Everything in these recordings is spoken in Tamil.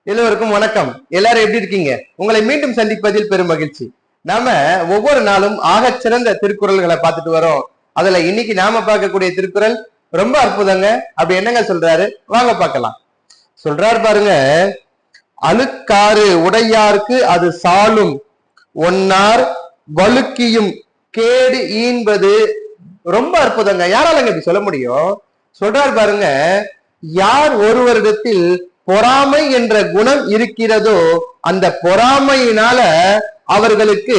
எல்லோருக்கும் வணக்கம். எல்லாரும் எப்படி இருக்கீங்க? உங்களை மீண்டும் சந்திப்பதில் பெரும் மகிழ்ச்சி. நாம ஒவ்வொரு நாளும் ஆகச் சிறந்த திருக்குறள்களை பார்த்துட்டு வரோம். அதுல இன்னைக்கு நாம பார்க்கக்கூடிய திருக்குறள் ரொம்ப அற்புதங்க. அப்படி என்னங்க சொல்றாரு, வாங்க பார்க்கலாம். சொல்றாரு பாருங்க, அழுக்காறு உடையார்க்கு அது சாலும் ஒன்னார் வழுக்கியும் கேடு ஈன்பது. ரொம்ப அற்புதங்க. யாராலங்க இப்படி சொல்ல முடியும்? சொல்றாரு பாருங்க, யார் ஒருவரிடத்தில் பொறாமை என்ற குணம் இருக்கிறதோ அந்த பொறாமையினால அவர்களுக்கு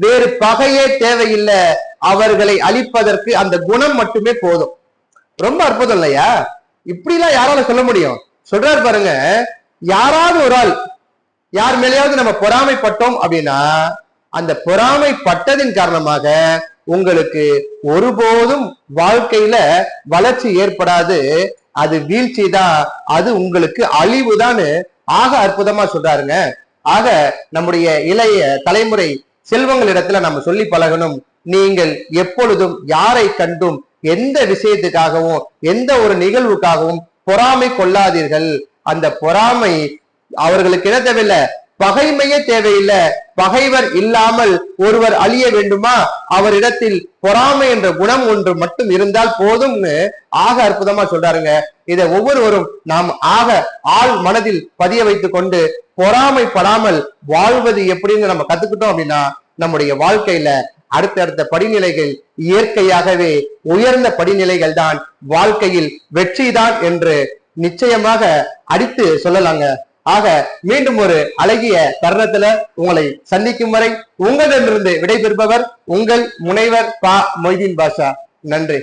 வேறு பகையே தேவையில்லை, அவர்களை அழிப்பதற்கு அந்த குணம் மட்டுமே போதும். ரொம்ப அற்புதம் இல்லையா? இப்படிலாம் யாரால சொல்ல முடியும்? சொல்றாரு பாருங்க, யாராவது ஒரு ஆள் யார் மேலேயாவது நம்ம பொறாமைப்பட்டோம் அப்படின்னா அந்த பொறாமைப்பட்டதின் காரணமாக உங்களுக்கு ஒருபோதும் வாழ்க்கையில வளர்ச்சி ஏற்படாது, அது வீழ்ச்சி தான், அது உங்களுக்கு அழிவுதான். ஆக அற்புதமா சொல்றாருங்க. ஆக நம்முடைய இளைய தலைமுறை செல்வங்களிடத்துல நம்ம சொல்லி பழகணும். நீங்கள் எப்பொழுதும் யாரை கண்டும் எந்த விஷயத்துக்காகவும் எந்த ஒரு நிகழ்வுக்காகவும் பொறாமை கொள்ளாதீர்கள். அந்த பொறாமை அவர்களுக்கு என்ன தேவையில்லை, பகைமையே தேவையில்லை. பகைவர் இல்லாமல் ஒருவர் அழிய வேண்டுமா, அவரிடத்தில் பொறாமை என்ற குணம் ஒன்று மட்டும் இருந்தால் போதும்னு ஆக அற்புதமா சொல்றாருங்க. இதை ஒவ்வொருவரும் நாம் ஆழ் மனதில் பதிய வைத்துக் கொண்டு பொறாமைப்படாமல் வாழ்வது எப்படின்னு நம்ம கத்துக்கிட்டோம் அப்படின்னா நம்முடைய வாழ்க்கையில அடுத்தடுத்த படிநிலைகள் இயற்கையாகவே உயர்ந்த படிநிலைகள் தான் வாழ்க்கையில் வெற்றிதான் என்று நிச்சயமாக அடித்து சொல்லலாங்க. ஆக மீண்டும் ஒரு அழகிய தருணத்துல உங்களை சந்திக்கும் வரை உங்களிடமிருந்து விடைபெறுபவர் உங்கள் முனைவர் பா. மொய்தீன் பாஷா. நன்றி.